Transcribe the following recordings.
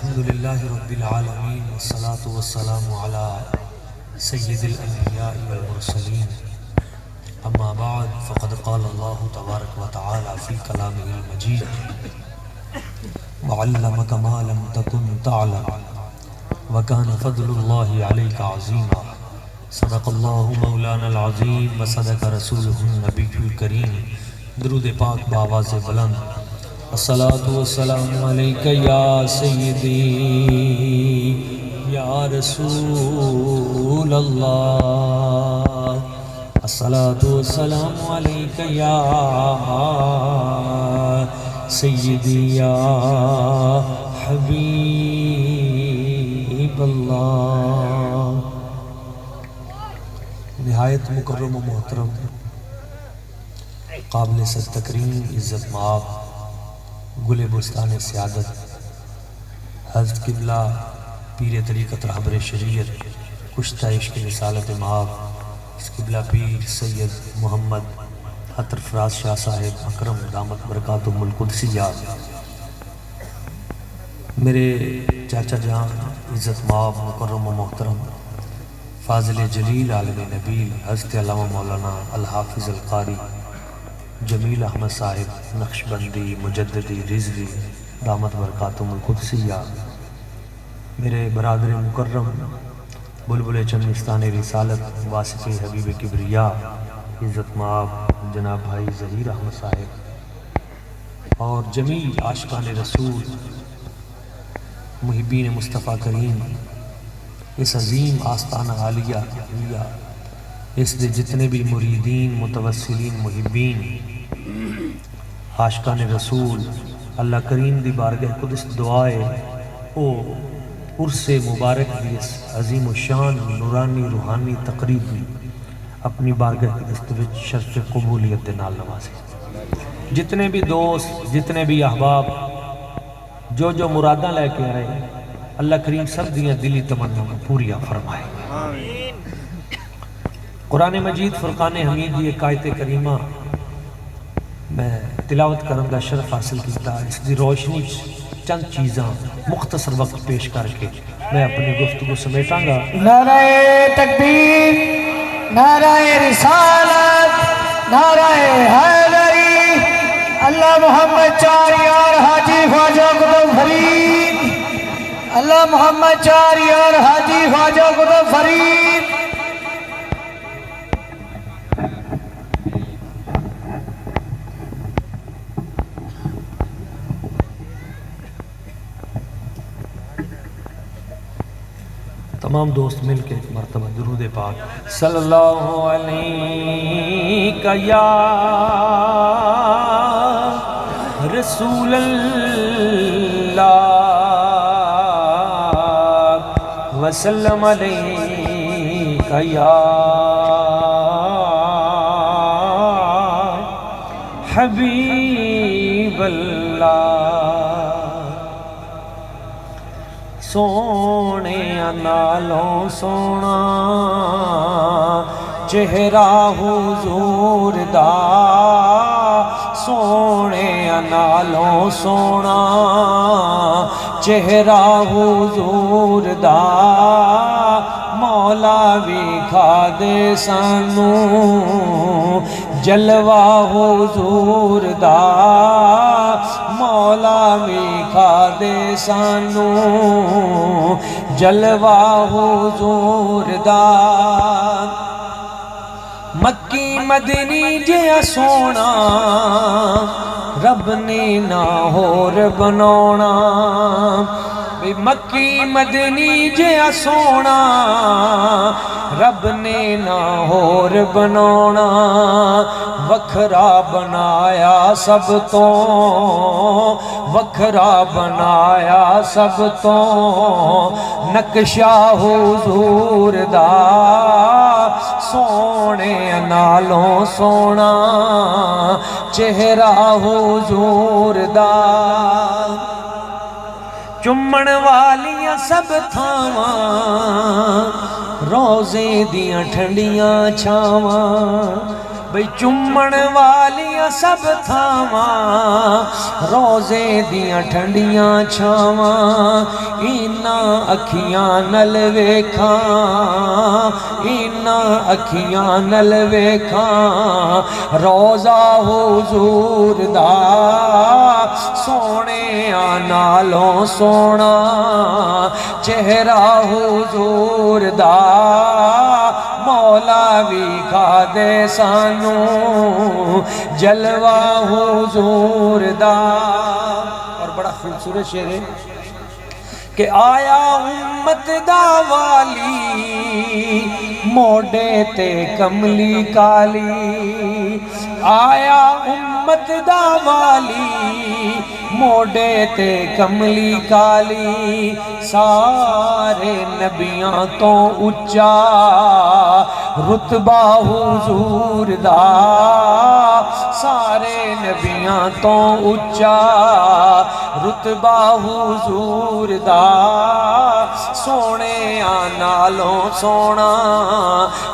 الحمدللہ رب العالمین والصلاة والسلام علی سید الانبیاء والمرسلین اما بعد فقد قال اللہ تبارک و تعالی فی کلامہ المجید وعلمک ما لم تکن تعلم وکان فضل اللہ علیک عظیما صدق اللہ مولانا العظیم وصدق رسولہ النبی الکریم۔ درود پاک بآواز بلند۔ الصلاة والسلام علیکہ یا سیدی یا رسول اللہ، الصلاة والسلام علیکہ یا سیدی یا حبیب اللہ۔ نہایت مکرم و محترم، قابل صد تکریم، عزت مآب، گل بستان سعادت حضرت قبلہ پیر طریقت رہبر شریعت کشتہ عشق رسالت مآب قبلہ پیر سید محمد عطر فراز شاہ صاحب اکرم دامت برکاتہم القدسیہ، میرے چاچا جان عزت مآب مکرم و محترم فاضل جلیل عالم نبیل حضرت علامہ مولانا الحافظ القاری جمیل احمد صاحب نقشبندی مجددی رضوی دامت برکاتہم القدسیہ، میرے برادر مکرم بلبل چمنستان رسالت واسف حبیب کبریا عزت مآب جناب بھائی ظہیر احمد صاحب اور جمیل عاشقان رسول محبین مصطفیٰ کریم، اس عظیم آستانہ عالیہ اس دے جتنے بھی مریدین متوسلین محبین عاشقان رسول، اللہ کریم دی بارگاہ قدس دعائے او عرص مبارک دی اس عظیم و شان نورانی روحانی تقریب بھی اپنی بارگاہ قدس وچ شرف قبولیت دے نال نوازے۔ جتنے بھی دوست، جتنے بھی احباب جو مراداں لے کے آئے، اللہ کریم سب دیاں دلی تمنا پوریاں فرمائے۔ قرآن مجید فرقان حمید دی ایک آیت کریمہ میں تلاوت کرن دا شرف حاصل کیتا، اس دی روشنی چند چیزاں مختصر وقت پیش کر کے میں اپنی گفتگو سمیٹاں گا۔ نعرہ تکبیر، نعرہ رسالت، نعرہ حیدری، اللہ محمد چار یار حاجی خواجہ قطب فرید، اللہ محمد چار یار حاجی خواجہ قطب فرید۔ تمام دوست مل کے ایک مرتبہ درود پاک صلی اللہ علیہ یا رسول اللہ وسلم علیہ یا حبیب اللہ۔ سونے نالوں سونا چہرہ حضور دا، سونے نالوں سونا چہرہ حضور دا، مولا وکھا دے سانو جلوہ حضور دا، مولا وکھا دے سانو جلوہ حضور دا۔ مکی مدنی جیا سونا رب نے نہ ہور بناونا، مکی مدنی جیا سونا رب نے نہ ہور بناونا، وکھرا بنایا سب تو، وکھرا بنایا سب تو، نقشہ حضور دا، سونے نالوں سونا چہرہ حضور دا۔ چمن والیاں سب تھاواں روزے دیاں ٹھنڈیاں چھاواں، بھئی چمن والیاں سب تھاواں روزے دیاں ٹھنڈیاں چھاواں اینا اکھیاں نل ویکھاں اینا اکھیاں نل ویکھاں روزہ حضور دا سونے نالوں سونا چہرہ حضور دا مولا ویکھا دے سانو جلوہ حضور دا۔ اور بڑا خوبصورت شعر ہے کہ آیا امت دا والی موڑے تے کملی کالی آیا امت دا والی موڑے تے کملی کالی سارے نبیاں تو اچا رتبہ حضور دا سارے نبیاں تو اچا رتبہ حضور دا سونے نالوں سونا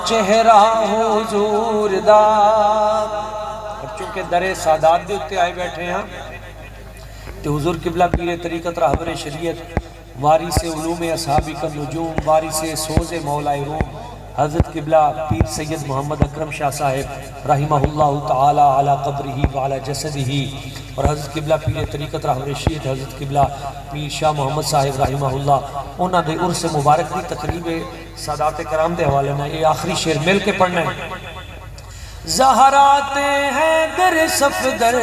چہرہ حضور دا۔ اور چونکہ در سادات دے اتے آئے بیٹھے ہیں تو حضور قبلہ پیر طریقت رہبر شریعت وارث علوم اصحابی کا نجوم وارث سوز مولا روم حضرت قبلہ پیر سید محمد اکرم شاہ صاحب رحمہ اللہ تعالی علی قبرہ وعلی جسدہ اور حضرت قبلہ پیر طریقت رہبر شریعت حضرت قبلہ پیر شاہ محمد صاحب رحمہ اللہ انہاں دے عرس مبارک دی تقریب سادات کرام دے حوالے میں یہ آخری شعر مل کے پڑھنا ہے۔ زہراتے ہیں در صفدر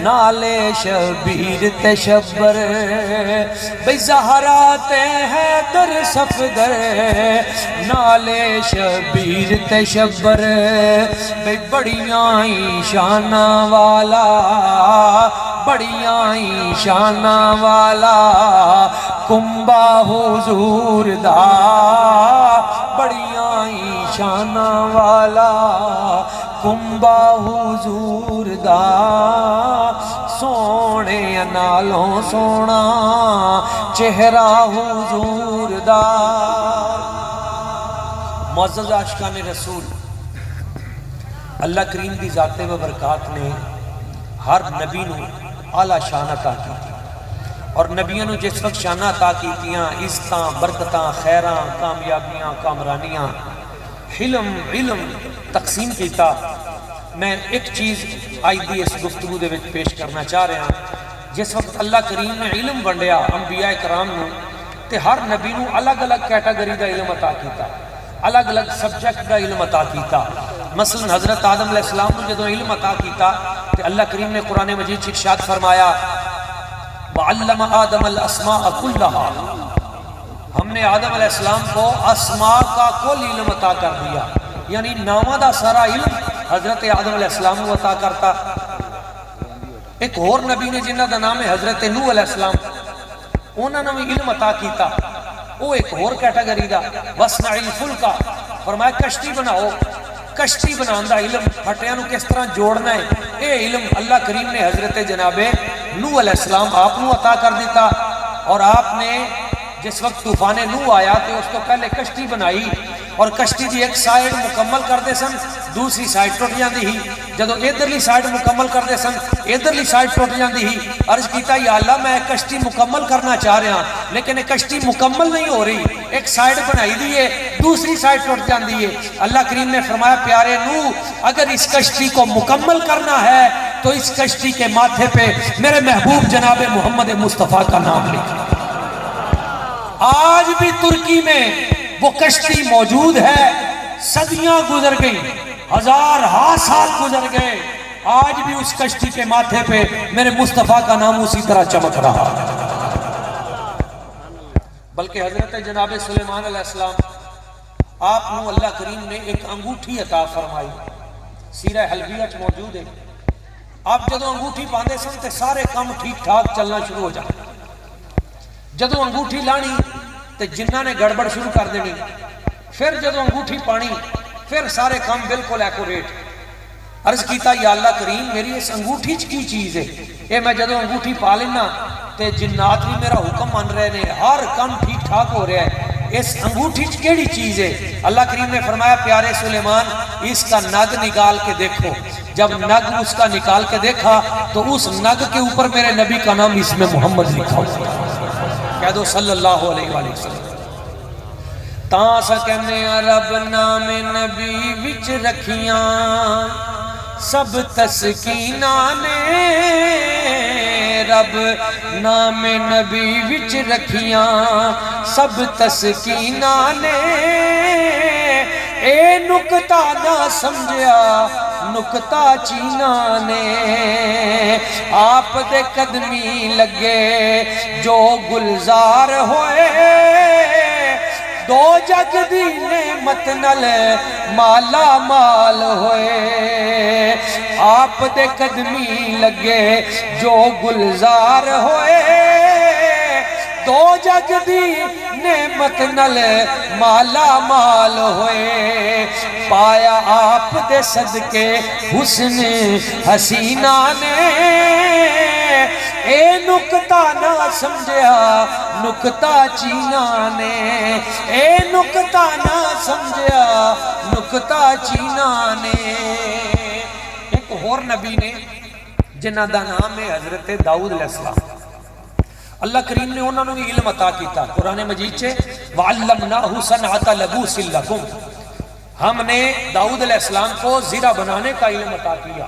نالے شبیر تشبر بھئی زہراتے ہیں در صفدر نالے شبیر تشبر بھئی بڑیاں شانہ والا بڑیاں شانہ والا کنبہ حضور دا بڑیاں شانہ والا کنبہ حضور دا سونے نالوں سونا چہرہ حضور دا۔ معزز عاشقان رسول اللہ کریم دی ذات و برکات نے ہر نبی نو اعلیٰ شان عطا کی تھی اور نبیوں نے جس وقت شان عطا کی تیاں عزتاں برکتاں خیراں کامیابیاں کامرانیاں علم تقسیم کیتا۔ میں ایک چیز آئی دی اس گفتگو دے وچ پیش کرنا چاہ رہا ہوں جس وقت اللہ کریم نے علم بنڈیا انبیاء کرام نو تے ہر نبی نو الگ الگ کیٹیگری دا علم عطا کیتا الگ الگ سبجیکٹ دا علم عطا کیتا۔ مثلا حضرت آدم علیہ السلام نے جدو علم عطا کیتا تے اللہ کریم نے قرآن مجید ارشاد فرمایا وَعَلَّمَ آدَمَ الْأَسْمَاءَ كُلَّهَا ہم نے آدم علیہ السلام کو اسماء کا کل علم عطا کر دیا یعنی نامہ دا سارا علم حضرت آدم علیہ السلام کو عطا کرتا۔ ایک اور نبی نے جنہ دا نام ہے حضرت نوح علیہ السلام انہوں نے بھی علم عطا کیتا وہ ایک اور کیٹیگری دا وَصْنَعِ الْفُلْكَ فرمایا کشتی بناؤ کشتی بنان دا علم ہٹیاں نو کس طرح جوڑنا ہے اے علم اللہ کریم نے حضرت جناب نوح علیہ السلام آپ نو عطا کر دیتا اور آپ نے جس وقت طوفان نوح آیا تو اس کو پہلے کشتی بنائی اور کشتی دی ایک سائیڈ مکمل کر دے سن دوسری سائیڈ ٹوٹ جاندی ہی جدو ادھرلی سائیڈ مکمل کر دے سن ادھرلی سائیڈ ٹوٹ جاندی ہی عرض کیتا یا اللہ میں کشتی مکمل کرنا چاہ رہا لیکن ایک کشتی مکمل نہیں ہو رہی ایک سائیڈ بنائی دیئے دوسری سائیڈ ٹوٹ جاندی ہے اللہ کریم نے فرمایا پیارے نوح اگر اس کشتی کو مکمل کرنا ہے تو اس کشتی کے ماتھے پہ میرے محبوب جناب محمد مصطفیٰ کا نام لکھا۔ آج بھی ترکی میں وہ کشتی موجود ہے صدیاں گزر گئی ہزار سال گزر گئے آج بھی اس کشتی کے ماتھے پہ میرے مصطفیٰ کا نام اسی طرح چمک رہا ہے۔ بلکہ حضرت جناب سلیمان علیہ السلام آپ نو اللہ کریم نے ایک انگوٹھی عطا فرمائی سیرہ حلبیت موجود ہے آپ جدو انگوٹھی باندھے سن تے سارے کام ٹھیک ٹھاک چلنا شروع ہو جائے جدو انگوٹھی لانی تے جنہ نے گڑبڑ شروع کر دینی پھر جدو انگوٹھی پانی پھر سارے کام بالکل ایکوریٹ عرض کیتا یا اللہ کریم میری اس انگوٹھی کی چیز ہے اے میں جدو انگوٹھی پا لینا تے جنات بھی میرا حکم مان رہے نے ہر کام ٹھیک ٹھاک ہو رہا ہے اس انگوٹھی کیڑی چیز ہے؟ اللہ کریم نے فرمایا پیارے سلیمان اس کا نگ نکال کے دیکھو۔ جب نگ اس کا نکال کے دیکھا تو اس نگ کے اوپر میرے نبی کا نام اس میں محمد لکھا ہوا، کہہ دو صلی اللہ علیہ وآلہ وسلم۔ تاں سا کہنے رب نام نبی وچ رکھیاں سب تسکینہ نے، رب نام نبی وچ رکھیاں سب تسکینہ نے، اے نکتہ نہ سمجھیا نکتہ چینہ نے، آپ دے قدمی لگے جو گلزار ہوئے، دو جگ دی نعمت نل مالا مال ہوئے، آپ دے قدمی لگے جو گلزار ہوئے، دو جگ دی نعمت نل مالا مال ہوئے، پایا آپ دے صدقے حسن حسینہ نے، اے نکتہ نہ سمجھیا نکتہ چینہ نے، اے نکتہ نہ سمجھیا نکتہ چینہ نے۔ ایک اور نبی نے جنہ دا نام ہے حضرت داؤد علیہ السلام، اللہ کریم نے انہوں نے علم عطا کیتا، قرآن مجید چھے وَعَلَّمْنَاهُ صَنْعَةَ لَبُوسٍ لَكُمْ، ہم نے داؤد علیہ السلام کو زرہ بنانے کا علم عطا کیا،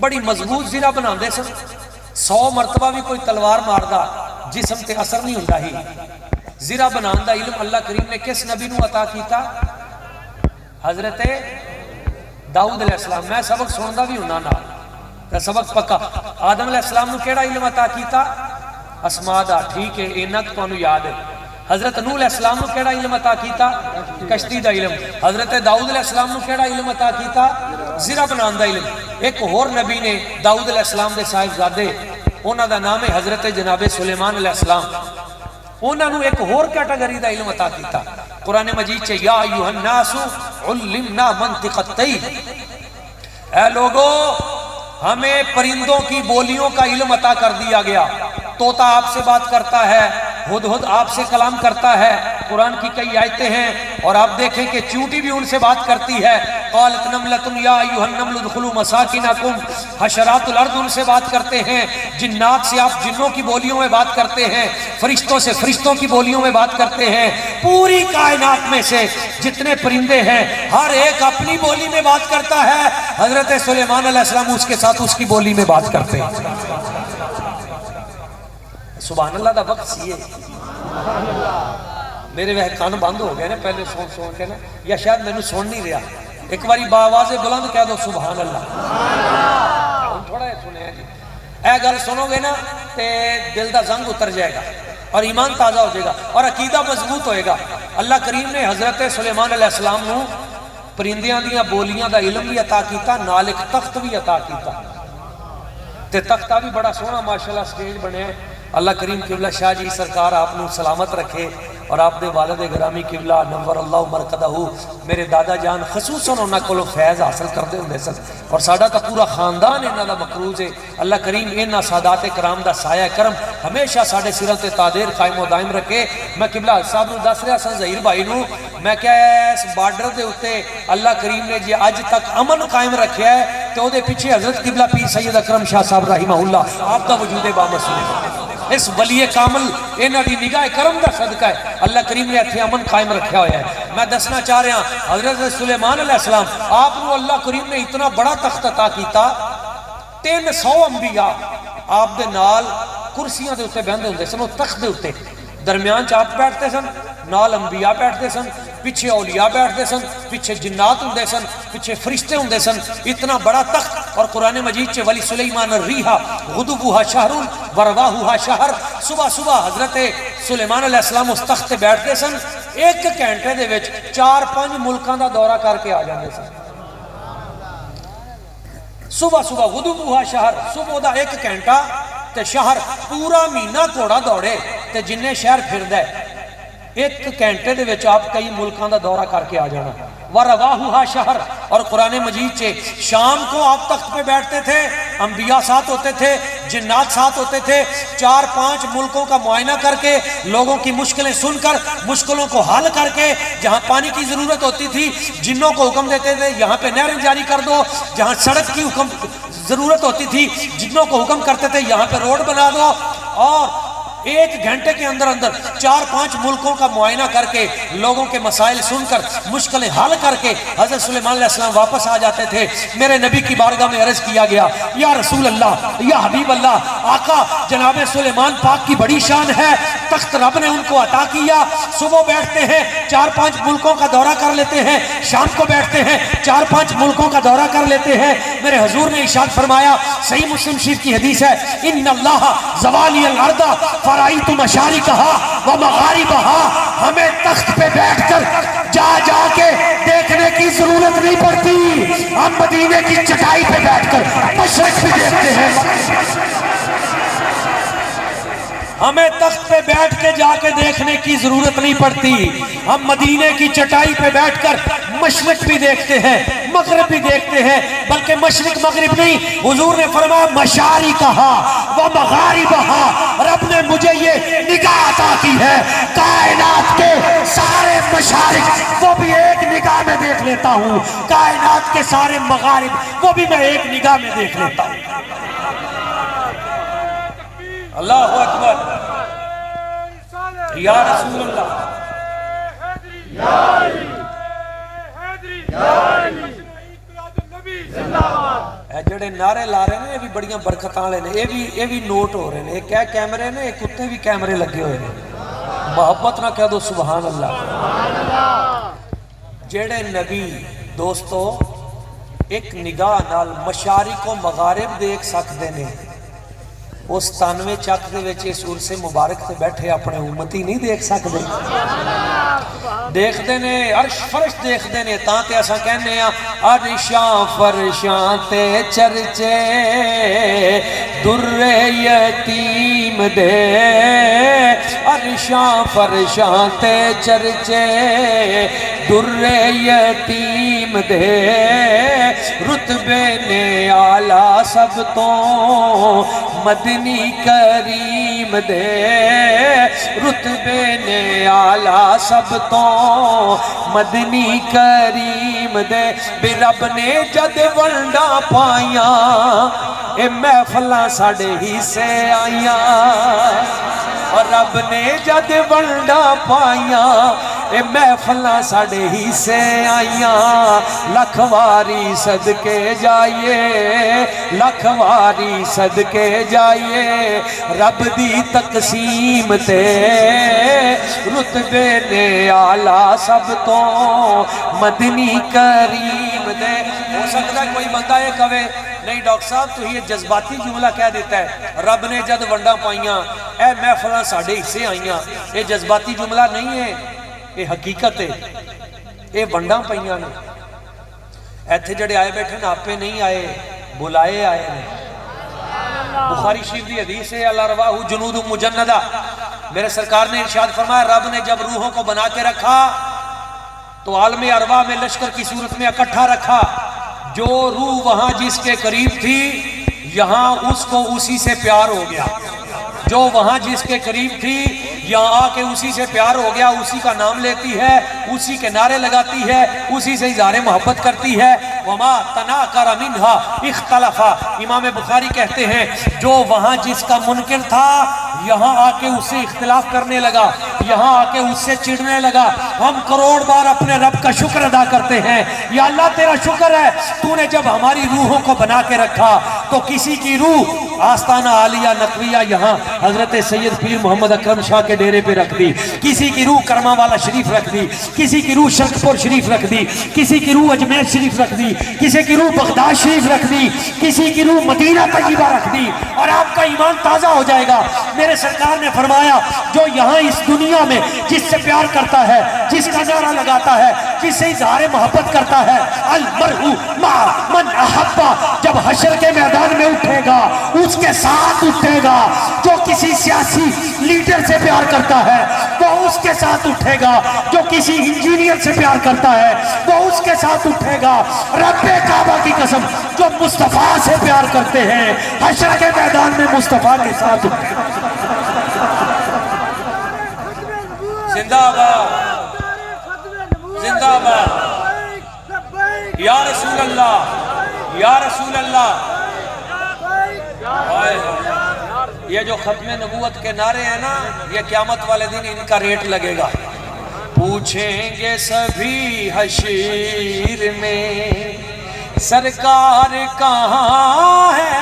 بڑی مضبوط زرہ بنا دے سن، 100 مرتبہ بھی کوئی تلوار ماردہ جسم تے اثر نہیں ہوندہ ہی، زرہ بنان دا علم اللہ کریم نے کس نبی نو عطا کیتا؟ حضرت داؤد علیہ السلام۔ میں سبق سنندہ بھی ہوں نا، سبق پکا۔ آدم علیہ السلام نو کیڑا علم عطا کیتا؟ اسما دا، ٹھیک ہے اینک تو انو یاد ہے۔ حضرت نوح علیہ السلام نو کیڑا علم عطا کیتا؟ کشتی دا علم۔ حضرت داؤد علیہ السلام نو کیڑا علم عطا کیتا؟ زرہ بنان دا علم۔ ایک اور نبی نے داؤد علیہ السلام دے صاحبزادے، انہاں دا نام ہے حضرت جناب سلیمان علیہ السلام، انہاں نو ایک اور کیٹیگری دا علم عطا کیتا۔ قرآن مجید چھے یا ایوہ الناس علمنا منطق الطیر، اے لوگو ہمیں پرندوں کی بولیوں کا علم عطا کر دیا گیا، طوطا آپ سے بات کرتا ہے، ہدہد آپ سے کلام کرتا ہے، قرآن کی کئی آیتیں ہیں، اور آپ دیکھیں کہ چونٹی بھی ان سے بات کرتی ہے، قالت نملۃ یا ایھا النمل ادخلوا مساکنکم، حشرات الارض ان سے بات کرتے ہیں، جنات سے آپ جنوں کی بولیوں میں بات کرتے ہیں، فرشتوں سے فرشتوں کی بولیوں میں بات کرتے ہیں، پوری کائنات میں سے جتنے پرندے ہیں ہر ایک اپنی بولی میں بات کرتا ہے، حضرت سلیمان علیہ السلام اس کے ساتھ اس کی بولی میں بات کرتے ہیں۔ سبحان اللہ دا وقت سیئے، میرے وہ کان بند ہو گئے نا پہلے سون کے نا، یا شاید میں نے سن نہیں رہا، ایک باری باواز بلند کہہ دو سبحان اللہ، تھوڑا ہے سنے جی، اے گل سنو گے نا تے دل دا زنگ اتر جائے گا اور ایمان تازہ ہو جائے گا اور عقیدہ مضبوط ہوئے گا۔ اللہ کریم نے حضرت سلیمان علیہ السلام نو پرندیاں دیاں بولیاں دا علم بھی عطا کیتا، نال ایک تخت بھی عطا کیتا، تے تختہ بھی بڑا سونا ماشاءاللہ سٹیج بنے۔ اللہ کریم قبلہ شاہ جی سرکار آپ نے سلامت رکھے، اور آپ دے والد گرامی قبلہ نور اللہ مرکدہ، میرے دادا جان خصوصاً انہاں کو فیض حاصل کر دے ہوں سن، اور ساڑھا تا پورا خاندان انہاں دا مقروض ہے۔ اللہ کریم انہاں سادات کرام دا سایہ کرم ہمیشہ ساڑھے سروں تے تادیر قائم و دائم رکھے۔ میں قبلہ صاحب نو دس رہا سن ظہیر بھائی نو، میں کیا اس بارڈر دے ہوتے اللہ کریم نے جی آج تک امن قائم رکھیا ہے، تو دے پیچھے حضرت قبلہ پیر سید اکرم شاہ صاحب رحمہ اللہ آپ دا وجود بامسعود، اس ولی کامل انہاں دی نگاہ کرم دا صدقہ ہے، اللہ کریم نے اتھے امن قائم رکھیا ہویا ہے۔ میں دسنا چاہ رہا ہوں حضرت سلیمان علیہ السلام آپ نو اللہ کریم نے اتنا بڑا تخت عطا کیتا، 300 انبیاء آپ دے نال کرسیاں دے اتے بہندے ہوندے سن، تخت دے اتے درمیان آپ بیٹھتے سن، نال انبیاء بیٹھتے سن، پیچھے اولیاء بیٹھتے سن، پیچھے جنات ہوندے سن، پیچھے فرشتے ہوندے سن، اتنا بڑا تخت۔ اور قرآن مجید چے ولی سلیمان الریحہ غدوہا شہر ورواہا شہر، صبح صبح حضرت سلیمان علیہ السلام اس تخت تے بیٹھتے سن، 1 گھنٹے دے وچ 4-5 ملکاں دا دورہ کر کے آ جاندے سن، صبح صبح غدوہا شہر، صبح دا 1 گھنٹہ تے شہر پورا مہینہ گھوڑا دوڑے تے جننے شہر پھر دے 1 گھنٹے دے وچ آپ کئی ملکاں دا دورہ کر کے آ جانا۔ وَرَوَاهُهَا شَهْرٌ، اور قرآن مجید سے شام کو آپ تخت پہ بیٹھتے تھے، انبیاء ساتھ ہوتے تھے، جنات ساتھ ہوتے تھے، 4-5 ملکوں کا معائنہ کر کے، لوگوں کی مشکلیں سن کر، مشکلوں کو حل کر کے، جہاں پانی کی ضرورت ہوتی تھی جنوں کو حکم دیتے تھے یہاں پہ نہریں جاری کر دو، جہاں سڑک کی ضرورت ہوتی تھی جنوں کو حکم کرتے تھے یہاں پہ روڈ بنا دو، اور 1 گھنٹے کے اندر 4-5 ملکوں کا معائنہ کر کے، لوگوں کے مسائل سن کر، مشکلیں حل کر کے حضرت سلیمان علیہ السلام واپس آ جاتے تھے۔ میرے نبی کی بارگاہ میں عرض کیا گیا، یا رسول اللہ، یا حبیب اللہ، آقا جناب سلیمان پاک کی بڑی شان ہے، تخت رب نے ان کو عطا کیا، صبح بیٹھتے ہیں 4-5 ملکوں کا دورہ کر لیتے ہیں، شام کو بیٹھتے ہیں 4-5 ملکوں کا دورہ کر لیتے ہیں۔ میرے حضور نے ارشاد فرمایا، صحیح مسلم شریف کی حدیث ہے، ان اللہ زوالی الارض فرائیت مشارقہا ومغاربہا، ہمیں تخت پہ بیٹھ کر جا جا کے دیکھنے کی ضرورت نہیں پڑتی، ہم مدینے کی چٹائی پہ بیٹھ کر مشرق بھی دیکھتے ہیں، ہمیں تخت پہ بیٹھ کے جا کے دیکھنے کی ضرورت نہیں پڑتی، ہم مدینے کی چٹائی پہ بیٹھ کر مشرق بھی دیکھتے ہیں، مغرب بھی دیکھتے ہیں، بلکہ مشرق مغرب نہیں، حضور نے فرمایا مشارقہا ومغاربہا، رب نے مجھے یہ نگاہ عطا کی ہے، کائنات کے سارے مشارق وہ بھی ایک نگاہ میں دیکھ لیتا ہوں، کائنات کے سارے مغارب وہ بھی میں ایک نگاہ میں دیکھ لیتا ہوں۔ اللہ اکبر، یا رسول اللہ، اے جڑے نعرے لا رہے ہیں یہ بھی بڑیاں برکتاں والے نے، یہ بھی نوٹ ہو رہے ہیں، ایک ہے کیمرے نے، ایک کتے بھی کیمرے لگے ہوئے ہیں، محبت نہ کہہ دو سبحان اللہ۔ جڑے نبی دوستو ایک نگاہ نال مشارق و مغارب دیکھ سکتے ہیں، اس 93 چک دے وچ اس عرص مبارک تے بیٹھے اپنے امتی نہیں دیکھ سکتے، دیکھتے نے عرش فرش دیکھتے نے، تاں تے اساں کہنے ہیں عرشاں فرشاں تے چرچے در یتیم دے، عرشاں فرشاں تے چرچے در یتیم دے، رتبے نے آلہ سب تو مدنی کریم دے، رتبے نے آلہ سب تو مدنی کریم دے، بھی رب نے جد ونڈا پائیاں اے محفلاں ساڑے ہی سے آئیاں، اور رب نے جد ونڈا پائیاں اے محفلاں ساڑے ہی سے آئیاں، لکھ واری صدقے جائیے، لکھ واری صدقے جائیے، رب دی تقسیم تے رتبے نے آلہ سب تو مدنی کریم دے۔ ہو سکتا ہے کوئی بندہ یہ کہے نہیں ڈاکٹر صاحب تو یہ جذباتی جملہ کہہ دیتا ہے، رب نے جد ونڈا پائیاں اے محفلاں ساڑے حصے آئیاں، یہ جذباتی جملہ نہیں ہے، یہ حقیقت ہے، یہ ونڈا پائیاں نے۔ ایتھے جڑے آئے بیٹھے نا آپے نہیں آئے، بلائے آئے نے۔ بخاری شریف دی حدیث ہے اللہ رواہ جنود مجندہ، میرے سرکار نے ارشاد فرمایا رب نے جب روحوں کو بنا کے رکھا تو عالم ارواح میں لشکر کی صورت میں اکٹھا رکھا، جو روح وہاں جس کے قریب تھی یہاں اس کو اسی سے پیار ہو گیا، جو وہاں جس کے قریب تھی یہاں آ کے اسی سے پیار ہو گیا، اسی کا نام لیتی ہے، اسی کے نعرے لگاتی ہے، اسی سے اظہار محبت کرتی ہے۔ وما تناکر منہا اختلفا، امام بخاری کہتے ہیں جو وہاں جس کا منکر تھا یہاں آ کے اس سے اختلاف کرنے لگا، یہاں آ کے اس سے چڑھنے لگا۔ ہم کروڑ بار اپنے رب کا شکر ادا کرتے ہیں، یا اللہ تیرا شکر ہے تو نے جب ہماری روحوں کو بنا کے رکھا تو کسی کی روح آستانہ عالیہ نقویہ یہاں حضرت سید پیر محمد اکرم شاہ کے ڈیرے پہ رکھ دی، کسی کی روح کرما والا شریف رکھ دی، کسی کی روح شرکپور شریف رکھ دی، کسی کی روح اجمیر شریف رکھ دی، کسی کی روح بغداد شریف رکھ دی، کسی کی روح مدینہ طیبہ رکھ دی، اور آپ کا ایمان تازہ ہو جائے گا۔ میرے سرکار نے فرمایا جو یہاں اس دنیا میں جس سے پیار کرتا ہے، جس کا نعرہ لگاتا ہے، جس سے اظہار محبت کرتا ہے، المرء مع من احبا، جب حشر کے میدان میں اٹھے گا اس کے ساتھ اٹھے گا۔ جو کسی سیاسی لیڈر سے پیار کرتا ہے وہ اس کے ساتھ اٹھے گا، جو کسی انجینئر سے پیار کرتا ہے وہ اس کے ساتھ اٹھے گا۔ رب کعبہ کی قسم جو مصطفیٰ سے پیار کرتے ہیں حشر کے میدان میں مصطفیٰ کے ساتھ اٹھے گا۔ زندہ باد، زندہ باد، یا رسول اللہ، یا رسول اللہ۔ یہ جو ختم نبوت کے نعرے ہیں نا، یہ قیامت والے دن ان کا ریٹ لگے گا۔ پوچھیں گے سبھی حشیر میں سرکار کہاں ہے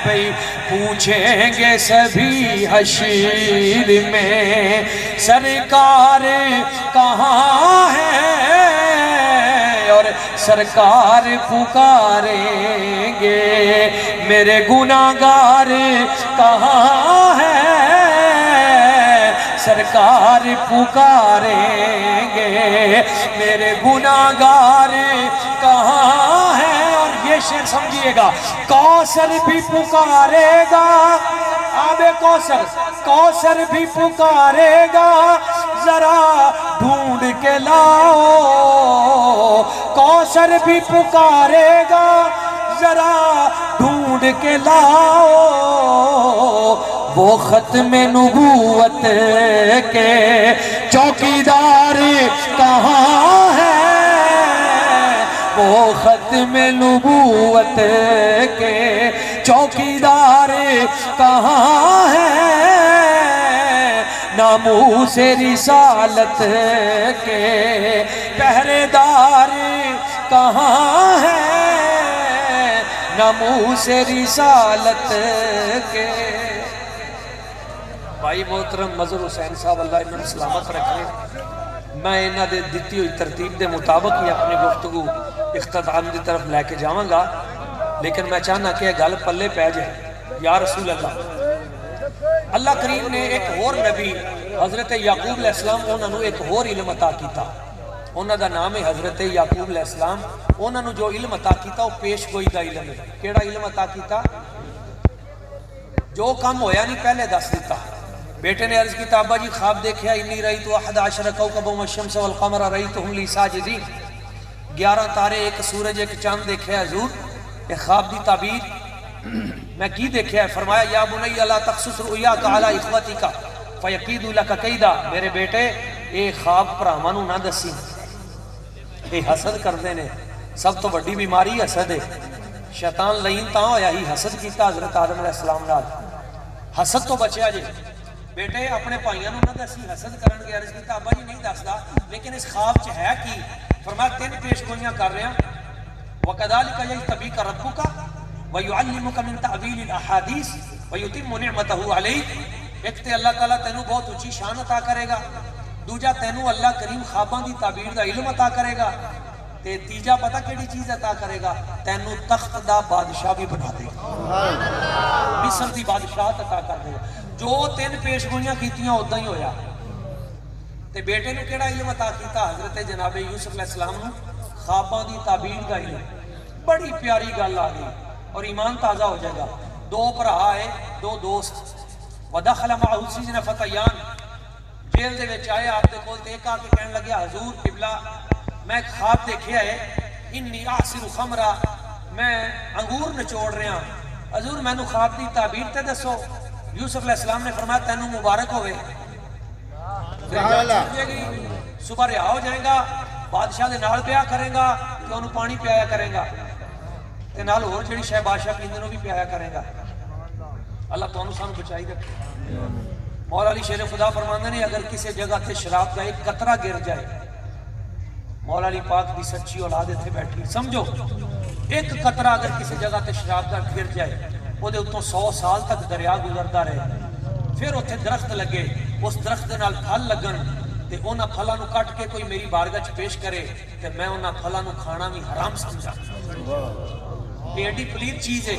بھئی، پوچھیں گے سبھی حشیر میں سرکار کہاں ہے، اور سرکار پکاریں گے میرے گناہگار کہاں ہے، سرکار پکاریں گے میرے گناہگار کہاں ہے۔ اور یہ شعر سمجھیے گا، کوثر بھی پکارے گا، آب کوثر، کوثر بھی پکارے گا، ذرا ڈھونڈ کے لاؤ، کوثر بھی پکارے گا، ذرا ڈھونڈ کے لاؤ، وہ ختم نبوت کے چوکیدار کہاں ہے، وہ ختم نبوت کے چوکیدار کہاں ہے، ناموس رسالت کے پہرے دار کہاں ہے، ناموس رسالت کے۔ بھائی محترم مظہر حسین صاحب اللہ انہوں سلامت رکھے، میں انہاں دے دیتی ہوئی ترتیب دے مطابق ہی اپنی گفتگو اختتام دی طرف لے کے جاواں گا، لیکن میں چاہنا کہ گل پلے پہ جائے۔ یا رسول اللہ، اللہ کریم نے ایک اور نبی حضرت یعقوب علیہ السلام انہوں نے ایک اور علم عطا کیتا، انہوں دا نام ہے حضرت یعقوب علیہ السلام۔ انہوں نے جو علم عطا کیتا وہ پیش گوئی دا علم ہے۔ کیڑا علم عطا کیتا؟ جو کام ہویا نہیں پہلے دس دیتا۔ بیٹے نے عرض کیتا ابا جی خواب دیکھیا، انی رأیت 11 کوکبا والشمس والقمر رأیتهم لی ساجدین، 11 تارے، ایک سورج، ایک چاند دیکھے حضور۔ یہ خواب دی تعبیر میں کی دیکھیا ہے؟ فرمایا یا بنی لا تقصص رؤیاک علی اخوتک فیکیدوا لک کیدا، میرے بیٹے اے خواب بھراواں نوں نہ دسی، اے حسد کردے نے، سب تو بڑی بیماری حسد ہے۔ شیطان لئین تاں ہویا ہی حسد کیتا حضرت آدم علیہ السلام نال، حسد تو بچیا جے۔ بیٹے اپنے بھائیاں نوں نہ دسی، حسد کرن گے۔ عرض کیتا ابا جی نہیں دسدا، لیکن اس خواب چ ہے کی؟ فرمایا 3 پیش گوئیاں کر رہے ہیں، وَكَذَلِكَ يَجْتَبِيكَ رَبُّكَ وَيُعَلِّمُكَ مِن تَأْوِيلِ الْأَحَادِيثِ وَيُتِمُّ نِعْمَتَهُ عَلَيْكَ۔ ایک تے اللہ تعالیٰ تینوں بہت اونچی شان عطا کرے گا، دوجا تینوں اللہ کریم خواباں دی تعبیر دا علم عطا کرے گا، تے تیجا پتہ کیڑی چیز عطا کرے گا؟ تینوں تخت دا بادشاہ بھی بنا دے گا، مصر دی بادشاہت عطا کر دے گا۔ جو 3 پیش گوئیاں کیتیاں ادا ہی ہویا۔ تے بیٹے نے کیڑا علم عطا کیتا؟ حضرت جناب یوسف علیہ السلام نے خواباں دی تعبیر دا علم۔ بڑی پیاری گل آ گئی اور ایمان تازہ ہو جائے گا۔ 2 بھرا آئے، 2 دوست، ودخل معه السجن فتیان، جیل دے وچ آئے آپ دے کول، تے ایک آ کے کہنے لگیا حضور قبلہ میں ایک خواب دیکھیا ہے، انی اعصر خمرا، میں انگور نچوڑ رہا، حضور میں نو خواب دی تعبیر تے دسو۔ یوسف علیہ السلام نے فرمایا تینوں مبارک ہوئے، صبح رہا ہو جائے گا، بادشاہ دے نال پیا کرے گا کہ انہوں پانی پیایا کرے گا، تے نال اور جڑی شے بادشاہ پیندے نوں بھی پیایا کرے گا۔ اللہ تانوں سانوں بچائی رکھے۔ مولا علی شیر خدا فرماندے نے اگر کسی جگہ تے شراب کا ایک قطرہ گر جائے، مولا علی پاک دی سچی اولاد اتنے بیٹھی، سمجھو ایک قطرہ اگر کسی جگہ تے شراب کا گر جائے، وہ دے اتوں 100 سال تک دریا گزرتا رہے، پھر اتنے درخت لگے، اس درخت دے نال پھل لگن، تے انہاں پھلاں نوں کٹ کے کوئی میری بارگاہ چ پیش کرے تے میں انہاں پھلاں نوں کھانا بھی حرام سمجھا۔ یہ ایڈی پلیت چیز ہے۔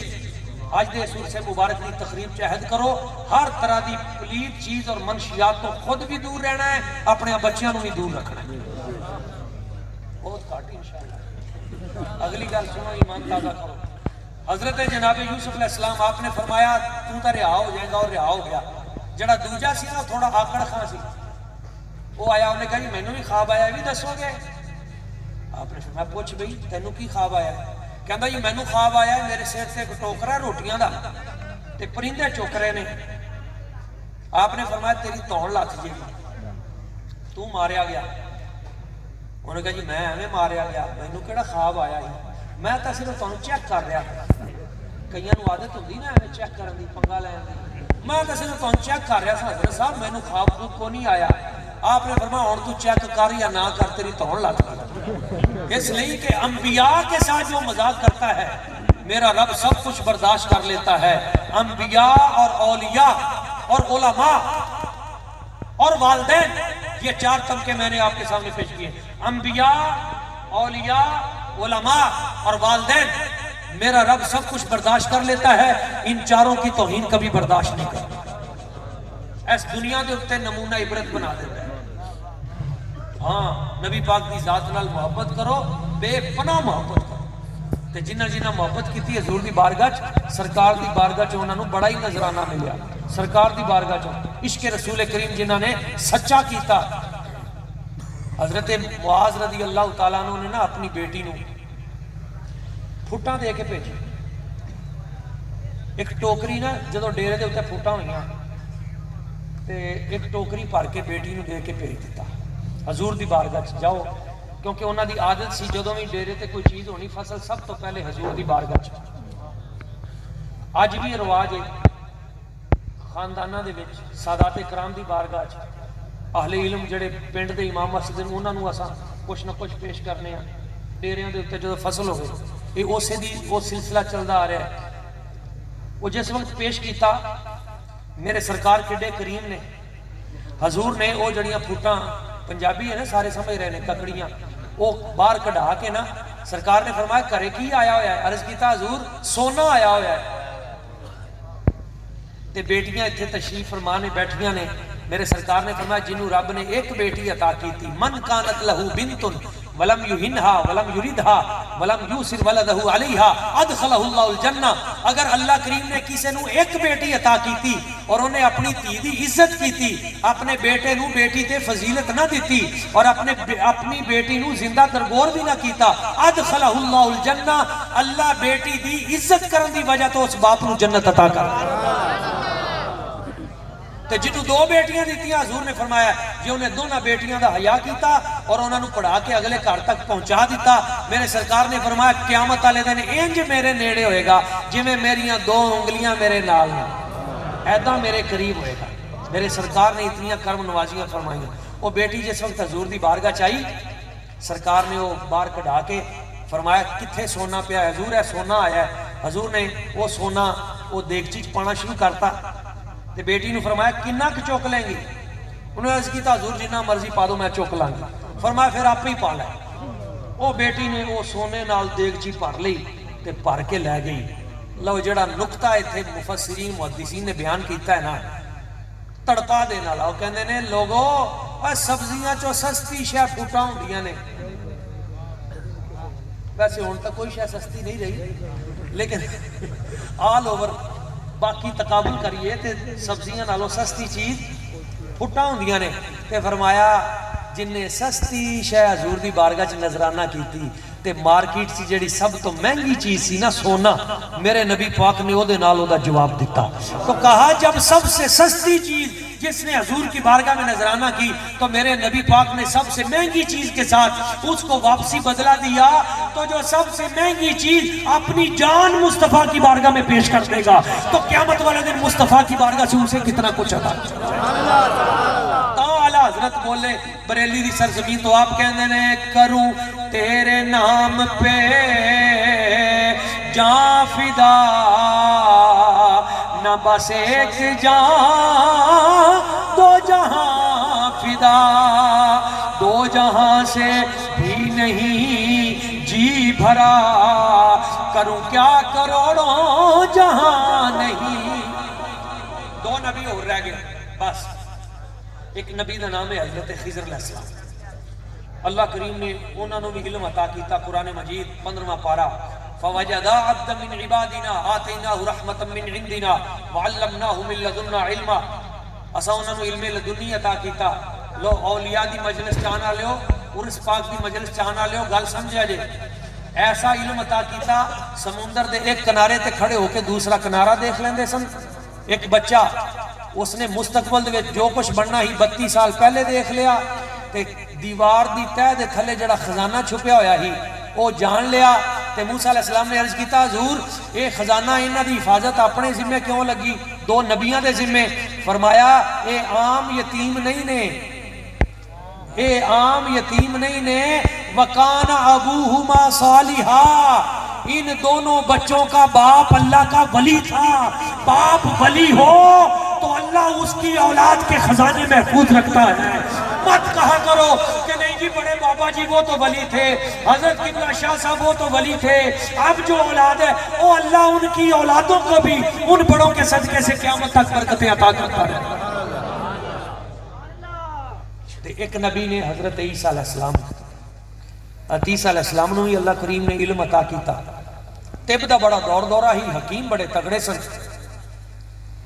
اج دے سور سے مبارک دی تقریب چہد کرو، ہر طرح دی پلیت چیز اور منشیات تو خود بھی دور رہنا ہے، اپنے بچیاں نو بھی دور رکھنا ہے۔ بہت کاٹ انشاءاللہ۔ اگلی گل سنو، ایمان تازہ کرو۔ حضرت جناب یوسف علیہ السلام آپ نے فرمایا تو تا رہا ہو جائے گا، اور رہا ہو گیا۔ جڑا دوجا سی نا تھوڑا آکڑ خاں سی، وہ آیا، انہیں کہا جی مینوں بھی خواب آیا، بھی دسو گے؟ آپ نے فرمایا پوچھ بھئی تینوں کی خواب آیا؟ کہندا جی مینوں خواب آیا ہے میرے سر سے ایک ٹوکرا روٹیاں دا تے پرندے چک رہے نے۔ آپ نے فرمایا تیری تون لتھ جی، تو ماریا گیا؟ انہوں نے کہا جی میں ایویں ماریا گیا، مینوں کیڑا خواب آیا ہی، میں تو صرف تمہیں چیک کر رہا، کئیاں نوں عادت ہوندی نا ایویں چیک کرن دی، پنگا لین دی، میں تو صرف تمہیں چیک کر رہا سا حضرت صاحب، مینوں خواب کو نہیں آیا۔ آپ نے فرمایا ہن تو چیک کر یا نہ کر، تیری تون لت گئی۔ اس لیے کہ انبیاء کے ساتھ جو مذاق کرتا ہے میرا رب سب کچھ برداشت کر لیتا ہے۔ انبیاء اور اولیاء اور علماء اور والدین، یہ چار طبقے میں نے آپ کے سامنے پیش کیے۔ انبیاء، اولیاء، علماء اور والدین، میرا رب سب کچھ برداشت کر لیتا ہے، ان چاروں کی توہین کبھی برداشت نہیں کرتا۔ اس دنیا کے اتنے نمونہ عبرت بنا دیتا ہے۔ ہاں نبی پاک کی ذات نال محبت کرو، بے پناہ محبت کرو، تے جنہ جنہ محبت کیتی حضور دی بارگاہ چ، سرکار دی بارگاہ چ انہاں نوں بڑا ہی نظرانہ ملیا۔ سرکار دی بارگاہ چ عشق رسول کریم جنہاں نے سچا کیتا، حضرت معاذ رضی اللہ تعالیٰ عنہ نے نا اپنی بیٹی نوں پھٹاں دے کے بھیجی۔ ایک ٹوکری نا جدوں ڈیرے دے اوتے پھٹاں ہوئیاں تے ایک ٹوکری بھر کے بیٹی نوں دے کے بھیج دیتا حضور دی بارگاہ چ جاؤ، کیونکہ انہاں دی عادت سی جدوں بھی ڈیرے تے کوئی چیز ہونی فصل سب تو پہلے حضور دی بارگاہ چ۔ اج بھی رواج ہے خانداناں دے وچ سادات کرام دی بارگاہ چ اہل علم جڑے پنڈ دے امام مسجد نے انہاں نوں اساں کچھ نہ کچھ پیش کرنے ہاں۔ ڈیریاں دے اوتے جدوں فصل ہوے یہ اسے دی وہ سلسلہ چلدا آ رہا ہے۔ وہ جس وقت پیش کیتا میرے سرکار کڈے کریم نے، حضور نے وہ جڑیاں پھوٹاں، پنجابی ہے نا سارے سمجھ رہے ہیں، ککڑیاں، وہ باہر کڈھا کے نا سرکار نے فرمایا کرے کی آیا ہوا ہے؟ عرض کیتا حضور سونا آیا ہوا ہے۔ تے بیٹیاں اتنے تشریف فرما نے بیٹھیاں نے، میرے سرکار نے فرمایا جنہوں رب نے ایک بیٹی عطا کی تھی، من کانت لہو بنتن ولم یہنہا ولم یردہا ولم یوسر ولدہ علیہا ادخلہ اللہ الجنہ، اگر اللہ کریم نے کسی نو ایک بیٹی عطا کی تھی اور انہیں اپنی تھی دی عزت کی تھی، اپنے بیٹے نو بیٹی تے فضیلت نہ دیتی اور اپنی بیٹی نو زندہ درگور بھی نہ کیتا، ادخلہ اللہ الجنہ، اللہ بیٹی دی عزت کرن دی وجہ تو اس باپ نو جنت عطا کر۔ تے جنہوں دو بیٹیاں دیتیاں حضور نے فرمایا جی انہیں دونوں بیٹیاں دا حیا کیتا اور انہوں نے پڑھا کے اگلے گھر تک پہنچا دیتا۔ میرے سرکار نے فرمایا قیامت والے دن انج میرے نیڑے ہوئے گا جی میں میریاں دو انگلیاں میرے نال ہیں، ایدا میرے قریب ہوئے گا۔ میرے سرکار نے اتنی کرم نوازیاں فرمائیاں۔ وہ بیٹی جس وقت حضور دی بارگاہ چاہی، سرکار نے وہ باہر کڑھا کے فرمایا کتھے سونا پیا؟ حضور ہے سونا آیا ہے۔ حضور نے وہ سونا وہ دیگچی چ پانا شروع کرتا تے بیٹی نے فرمایا کنا کہ چوک لیں گی؟ انہوں نے عرض کیتا حضور جنہ مرضی پا دو میں چوک لاں گی۔ فرمایا پھر آپ ہی پا لے۔ وہ بیٹی نے وہ سونے نال دیگچی بھر لی تے بھر کے لے گئی۔ لو جڑا نقطہ ایتھے مفسرین محدثین نے بیان کیتا ہے نا تڑپا دے نال، وہ کہندے نے لوگو سبزیاں چو سستی شے پھوٹاں ہوندیاں نے۔ ویسے ہن تک کوئی شے سستی نہیں رہی، لیکن آل اوور باقی تقابل کریے تے سبزیاں نالوں سستی چیز پھٹاں ہوندیاں نے۔ تے فرمایا جن نے سستی شے حضور دی بارگاہ چ نظرانہ کیتی تے مارکیٹ سی جڑی سب تو مہنگی چیز سی نا سونا، میرے نبی پاک نے او دے نال او دا جواب دیتا تو کہا جب سب سے سستی چیز جس نے حضور کی بارگاہ میں نظرانہ کی تو میرے نبی پاک نے سب سے مہنگی چیز کے ساتھ اس کو واپسی بدلہ دیا، تو جو سب سے مہنگی چیز اپنی جان مصطفیٰ کی بارگاہ میں پیش کر دے گا تو قیامت والے دن مصطفیٰ کی بارگاہ سے اسے کتنا کچھ عطا۔ اعلیٰ حضرت بولے بریلی دی سرزمین تو آپ کہندے نے کروں تیرے نام پہ جان فدا، نہ بس ایک جان دو جہاں فدا، دو جہاں سے بھی نہیں جی بھرا، کروں کیا کروڑوں جہاں نہیں. دو نبی اور رہ گئے بس. ایک نبی دا نام ہے حضرت خضر علیہ السلام. اللہ کریم نے انہوں نے بھی علم عطا کیتا. قرآن مجید 15واں پارہ فوجدا عبدا من عبادنا آتیناہ رحمتا من عندنا وعلمناہ من لدنا علما. اسا انہوں نے علم لدنی عطا کیتا. لو اولیاء دی مجلس چاہنا لیو, عرس پاک دی مجلس چاہنا لیو, گل سمجھا جے. ایسا علم عطا کیتا سمندر دے ایک کنارے تے کھڑے ہو کے دوسرا کنارہ دیکھ لیندے سن. ایک بچہ اس نے مستقبل دے جو کچھ بننا ہی 32 سال پہلے دیکھ لیا تے دیوار دی تہ دے تھلے جڑا خزانہ چھپیا ہویا ہی وہ جان لیا. تے موسیٰ علیہ السلام نے عرض کیتا حضور اے خزانہ انہاں دی حفاظت اپنے ذمہ کیوں لگی, دو نبیاں دے ذمہ. فرمایا اے عام یتیم نہیں نے, اے عام یتیم نہیں نے. وَقَانَ أَبُوهُمَا صَالِحًا, ان دونوں بچوں کا باپ اللہ کا ولی تھا. باپ ولی ہو تو اللہ اس کی اولاد کے خزانے محفوظ رکھتا ہے. مت کہا کرو کہ نہیں جی بڑے بابا جی وہ تو ولی تھے, حضرت قبلہ شاہ صاحب وہ تو ولی تھے, اب جو اولاد ہے وہ اللہ ان کی اولادوں کو بھی ان بڑوں کے صدقے سے قیامت تک برکتیں عطا کرتا ہے. ایک نبی نے حضرت عیسیٰ علیہ السلام, عیسیٰ علیہ السلام نے اللہ کریم نے علم عطا کیتا. طب دا بڑا دور دورہ ہی, حکیم بڑے تگڑے سن.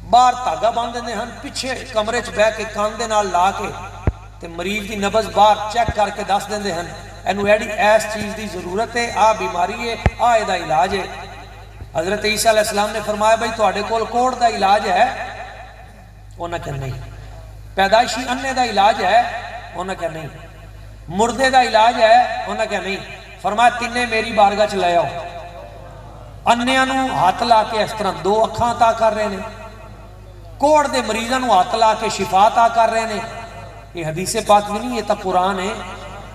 باہر تاگا باندھ دے ہن, پیچھے کمرے چ بہ کے کان دے نال لا کے تے مریض دی نبض باہر چیک کر کے دس دے ہن اینو ایڈی ایس چیز دی ضرورت ہے, آ بیماری ہے, آ اے دا علاج ہے. حضرت عیسیٰ علیہ السلام نے فرمایا بھائی تواڈے کول کوڑ دا علاج ہے؟ انہاں کہ نہیں. پیدائشی انے دا علاج ہے؟ انہاں کہ نہیں. مردے دا علاج ہے؟ انہاں کہ نہیں. فرمایا تینے میری بارگاہ چ لے آؤ. انیاں نو ہاتھ لا کے اس طرح دو اکھاں عطا کر رہے نے, کوڑ دے مریضاں نو ہاتھ لا کے شفا عطا کر رہے نے. یہ حدیث پاک بھی نہیں, یہ تا قرآن ہے.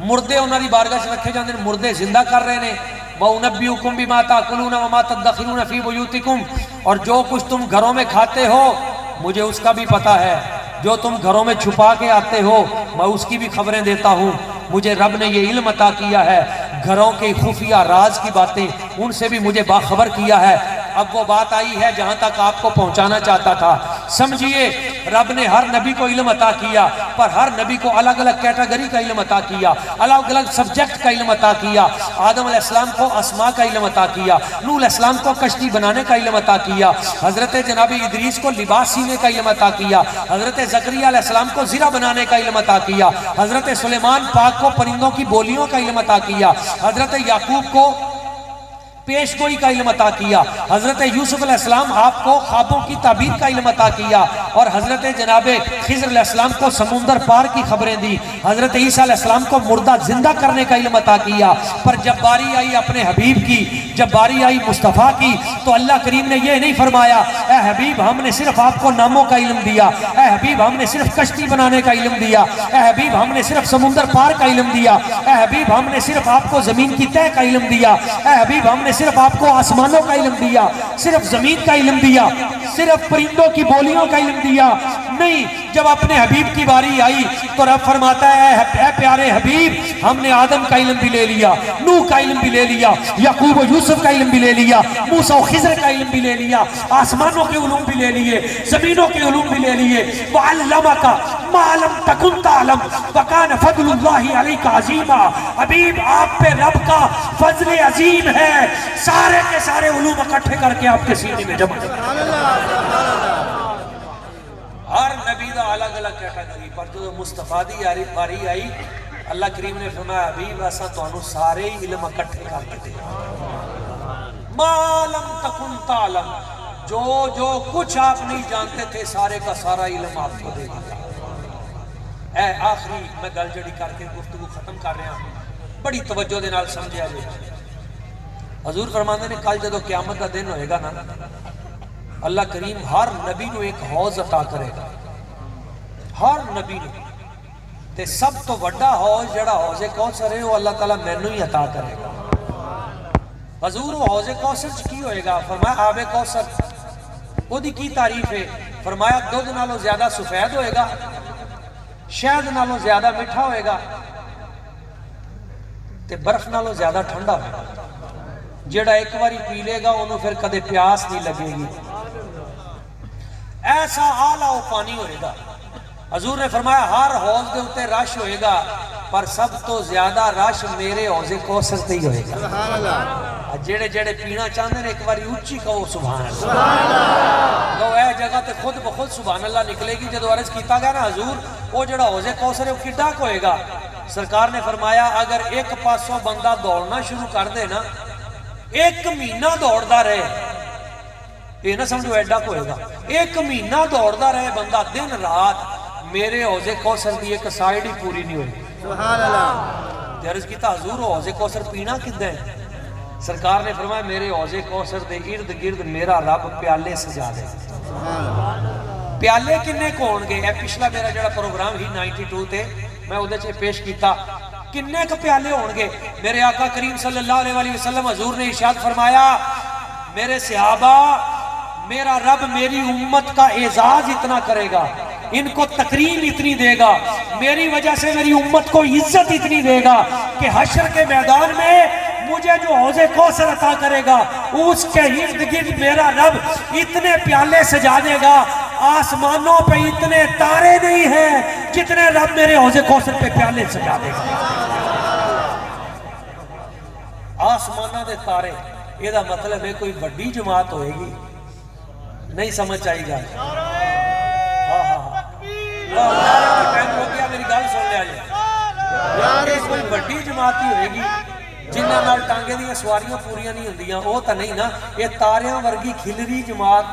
مردے انہاں دی بارگاہ سے رکھے جاندے نے, مردے زندہ کر رہے نے. وَأُنَبِّئُكُم بِمَا تَأْكُلُونَ وَمَا تَدَّخِرُونَ فِي بُيُوتِكُمْ, اور جو کچھ تم گھروں میں کھاتے ہو مجھے اس کا بھی پتہ ہے. جو تم گھروں میں چھپا کے آتے ہو میں اس کی بھی خبریں دیتا ہوں. مجھے رب نے یہ علم عطا کیا ہے, گھروں کے خفیہ راز کی باتیں ان سے بھی مجھے باخبر کیا ہے. اب وہ بات آئی ہے جہاں تک آپ کو پہنچانا چاہتا تھا. سمجھئے رب نے ہر نبی کو علم عطا کیا, پر ہر نبی کو الگ الگ کیٹیگری کا علم عطا کیا, الگ الگ سبجیکٹ کا علم عطا کیا. آدم علیہ السلام کو اسماء کا علم عطا کیا, نوح علیہ السلام کو کشتی بنانے کا علم عطا کیا, حضرت جناب ادریس کو لباس سینے کا علم عطا کیا, حضرت زکریا علیہ السلام کو زرہ بنانے کا علم عطا کیا, حضرت سلیمان پاک کو پرندوں کی بولیوں کا علم عطا کیا, حضرت یعقوب کو پیش گوئی کا علم عطا کیا, حضرت یوسف علیہ السلام آپ کو خوابوں کی تعبیر کا علم عطا کیا, اور حضرت جناب خضر علیہ السلام کو سمندر پار کی خبریں دی, حضرت عیسیٰ علیہ السلام کو مردہ زندہ کرنے کا علم عطا کیا. پر جب باری آئی اپنے حبیب کی, جب باری آئی مصطفیٰ کی, تو اللہ کریم نے یہ نہیں فرمایا اے حبیب ہم نے صرف آپ کو ناموں کا علم دیا, اے حبیب ہم نے صرف کشتی بنانے کا علم دیا, اے حبیب ہم نے صرف سمندر پار کا علم دیا, اے حبیب ہم نے صرف آپ کو زمین کی تہ کا علم دیا, اے حبیب ہم نے صرف آپ کو آسمانوں کا علم دیا, صرف زمین کا علم دیا, صرف پرندوں کی بولیوں کا علم دیا. نہیں, جب اپنے حبیب کی باری آئی تو رب فرماتا ہے اے پیارے حبیب ہم نے آدم کا علم بھی لے لیا, نوح کا علم بھی لے لیا, یعقوب و یوسف کا علم بھی لے لیا, موسیٰ و خضر کا علم بھی لے لیا, آسمانوں کے علوم بھی لے لیے, زمینوں کے علوم بھی لے لیے. وَعَلَّمَكَ مَا لَمْ تَكُنْ تَعْلَمْ وَكَانَ فَضْلُ اللَّهِ عَلَيْكَ عَظِيمًا. حبیب آپ پہ رب کا فضل عظیم ہے, سارے کے سارے علوم اکٹھے کر کے آپ کے سینے میں جمع کر. ہر نبی دا الگ الگ کیٹیگری, پر جو مصطفیٰ دی باری آئی اللہ کریم نے فرمایا حبیب ایسا تو سارے علم اکٹھے کر کے دے. ما لم تکن تعلم, جو کچھ آپ نہیں جانتے تھے سارے کا سارا علم آپ کو دے دیا. اے آخری میں گل جڑی کر کے گفتگو ختم کر رہا ہوں, بڑی توجہ دے نال سمجھا جائے. حضور فرماندے نے کل جدو قیامت کا دن ہوئے گا نا, اللہ کریم ہر نبی نو ایک حوض عطا کرے گا, ہر نبی نو. تے سب تو وڈا حوض جڑا حوض کوثر ہے وہ اللہ تعالیٰ مینوں ہی عطا کرے گا. حضور وہ حوض کوثر کی ہوئے گا؟ فرمایا آب کوثر. وہ دی کی تعریف ہے؟ فرمایا دودھ نالوں زیادہ سفید ہوئے گا, شہد نالوں زیادہ میٹھا ہوئے گا, تے برف نالوں زیادہ ٹھنڈا ہوئے گا. جڑا ایک باری پی لے گا انہوں پھر کدے پیاس نہیں لگے گی. ایسا آلہ و پانی ہوئے گا. حضور نے فرمایا ہر حوض دے اتے رش ہوئے گا پر سب تو زیادہ رش میرے حوض کوثر تے ہی ہوئے گا. جڑے جڑے پینا چاہتے ہیں ایک باری اچھی کہو سبحان اللہ. تو اے جگہ تے خود بخود سبحان اللہ نکلے گی. جدو عرض کیتا گیا نا حضور وہ جڑا حوض کوثر ہے وہ کڈا ہوئے گا. سرکار نے فرمایا اگر ایک پاسوں بندہ دوڑنا شروع کر دے نا 1 مہینہ دوڑدا رہے, یہ نہ سمجھو ایڈا ہوئے گا, 1 مہینہ دوڑدا رہے بندہ دن رات, میرے حوض کوثر دی ایک سائیڈ ہی پوری نہیں ہوئی. سبحان اللہ. عرض کیتا حضور حوض کوثر پینا کدھر ہے؟ سرکار نے فرمایا میرے حوض کوثر دے ارد گرد میرا رب پیالے سجا دے. پیالے کنے کو ہون گے؟ اے پچھلا میرا جڑا پروگرام ہی 92 تے میں اودے چ پیش کیتا, کنے کا پیالے ہون گے؟ میرے آقا کریم صلی اللہ علیہ وسلم حضور نے ارشاد فرمایا میرے صحابہ میرا رب میری امت کا اعزاز اتنا کرے گا, ان کو تکریم اتنی دے گا, میری وجہ سے میری امت کو عزت اتنی دے گا کہ حشر کے میدان میں مجھے جو حوض کوثر عطا کرے گا اس کے ارد گرد میرا رب اتنے پیالے سجا دے گا, آسمانوں پہ اتنے تارے نہیں ہیں جتنے رب میرے حوض کوثر پہ پیالے سجا دے گا. آسمانہ دے تارے, یہ دا مطلب ہے کوئی بڑی جماعت ہوئے گی. نہیں سمجھ آئی گا؟ ٹائم ہو گیا, میری گل سن لیا جائے. کوئی بڑی جماعت ہی ہوئے گی جنہاں نال ٹانگے دیا سواریاں پوریاں نہیں ہوندیاں, وہ تا نہیں نا. یہ تاریاں ورگی کھلری جماعت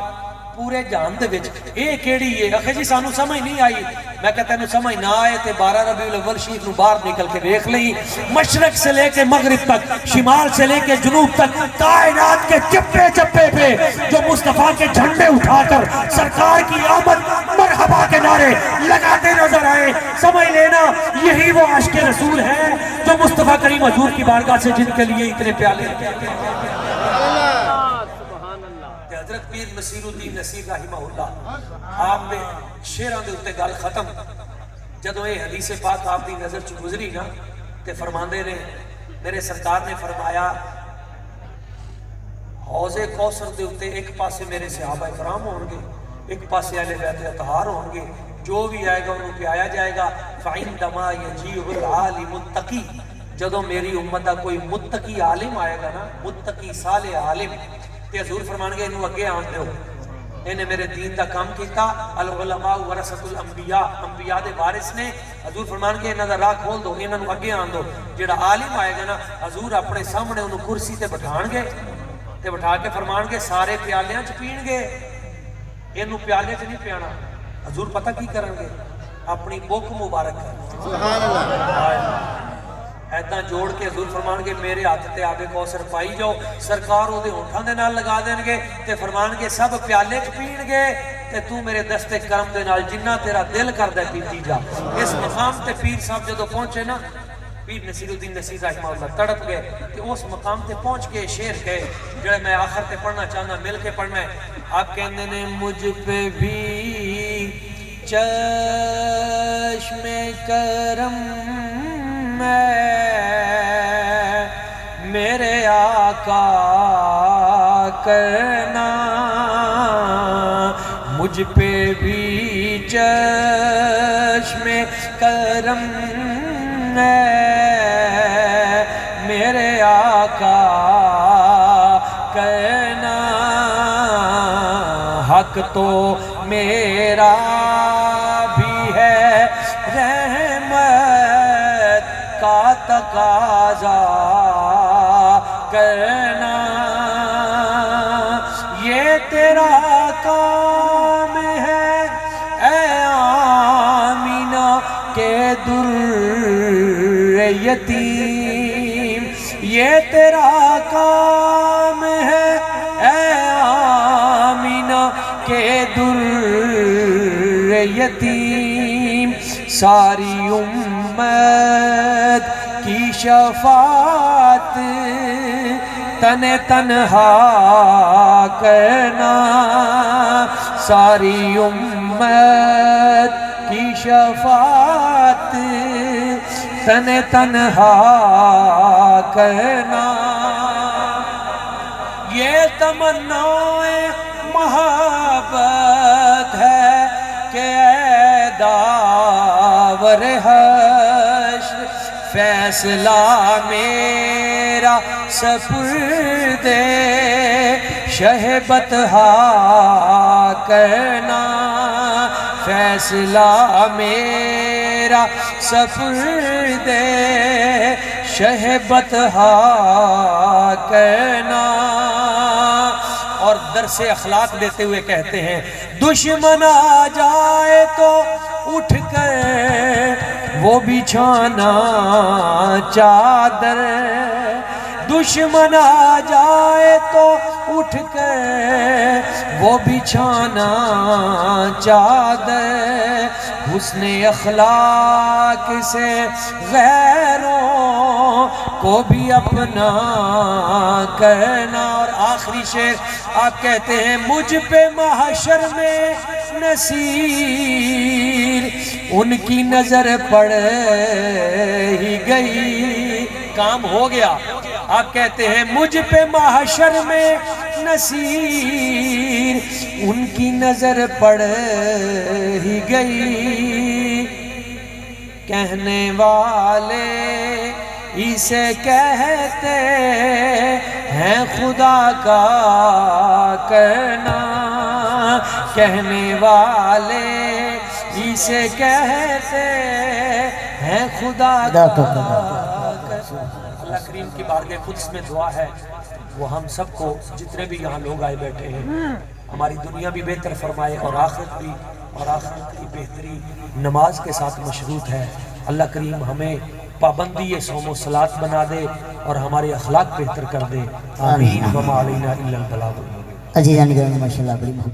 پورے جہان دے وچ اے کیڑی ہے؟ اکھے جی سانو سمجھ نہیں آئی. میں کہتا ہے سمجھ نہ آئے تے 12 ربیع الاول شریف نو باہر نکل کے دیکھ لئی, مشرق سے لے کے مغرب تک, شمال سے لے کے جنوب تک, کائنات کے چپے چپے پہ جو مصطفیٰ کے جھنڈے اٹھا کر سرکار کی آمد مرحبا کے نعرے لگاتے نظر آئے. سمجھ لینا یہی وہ عاشق رسول ہیں جو مصطفیٰ کریم حضور کی بارگاہ سے جن کے لیے اتنے پیالے. حضرت پیر نصیر الدین نصیر رحمہ اللہ آپ نے شیران دے اتے گل ختم, جدو یہ حدیث پاک آپ دی نظر چ گزری نا تے فرماندے نے میرے سرکار نے فرمایا حوض کوثر دے اتے ایک پاسے میرے صحابہ کرام ہوں گے, ایک پاسے اہل بیت اطہار ہوں گے, جو بھی آئے گا انہوں پہ آیا جائے گا. فَعِنْدَمَا يَجِيهُ الْعَالِمُ التَّقِي, جدو میری امت کا کوئی متقی عالم آئے گا نا, متقی صالح عالم, تے حضور فرمان گے انہوں اگے آن دیو, انہیں میرے دین دا کام کیتا. العلماء ورثۃ الانبیاء, انبیاء دے وارث نے. حضور فرمان گے انہاں دا راہ کھول دو, انہاں اگے آن دو. جڑا عالم آئے گا نا حضور اپنے سامنے انہوں کرسی تے بٹھان گے, تے بٹھا کے فرمان گے سارے پیالیاں چ پین گے, انہوں پیالے چ نہیں پیانا. حضور پتہ کی کرن گے؟ اپنی بک مبارک کرن. سبحان اللہ. ایداں جوڑ کے حضور فرمان گے میرے ہاتھ تے آب کوثر پائی جاؤ. سرکار وہ دے ہونٹھاں دے نال لگا دیں گے تے فرمان گے سب پیالے چ پین گے, تے تو میرے دستے کرم دے نال جنہ تیرا دل کر دے پیتی جا. اس مقام تے پیر صاحب جدو پہنچے نا, پیر نصیر الدین نصیر رحمہ اللہ تڑپ گئے, تے اس مقام تے پہنچ کے شعر کہے جڑے میں آخر تے پڑھنا چاہنا, مل کے پڑھنا ہے. آپ کہندے نے مجھ پہ بھی چشم کرم میرے آقا کرنا, مجھ پہ بھی چشم کرم میرے آقا کرنا, حق تو میرا بھی ہے رحمت کا تقاضا کرنا, یہ تیرا کام ہے اے آمینہ کے در یتیم, یہ تیرا کام ہے اے آمینہ کے در یتیم, ساری امت کی شفاعت تن تنہا کرنا, ساری امت کی شفاعت تن تنہا کرنا. یہ تمنا محبت ہے کہ اے داور حشر فیصلہ میرا سپرد شہبت کرنا، فیصلہ میرا سپرد شہبت کرنا۔ اور درس اخلاق دیتے ہوئے کہتے ہیں دشمن آ جائے تو اٹھ کر وہ بچھانا چادر، دشمن آ جائے تو اٹھ کر وہ بچھانا چادر، حسن اخلاق سے غیروں کو بھی اپنا کرنا۔ اور آخری شعر آپ کہتے ہیں مجھ پہ محشر میں نصیر ان کی نظر پڑ ہی گئی، کام ہو گیا۔ آپ کہتے ہیں مجھ پہ محشر میں نصیر ان کی نظر پڑ ہی گئی، کہنے والے اسے کہتے ہیں خدا کا کرنا، کہنے والے اسے کہتے ہیں خدا کا کرنا۔ اللہ کریم کی بارگاہ قدس میں دعا ہے وہ ہم سب کو جتنے بھی یہاں لوگ آئے بیٹھے ہیں ہماری دنیا بھی بہتر فرمائے اور آخرت بھی، اور آخرت کی بہتری نماز کے ساتھ مشروط ہے۔ اللہ کریم ہمیں پابندی صوم و صلاۃ بنا دے اور ہمارے اخلاق بہتر کر دے، آمین۔ وما علینا الا البلاغ۔ عزیزان گرامی ماشاءاللہ بڑی محبت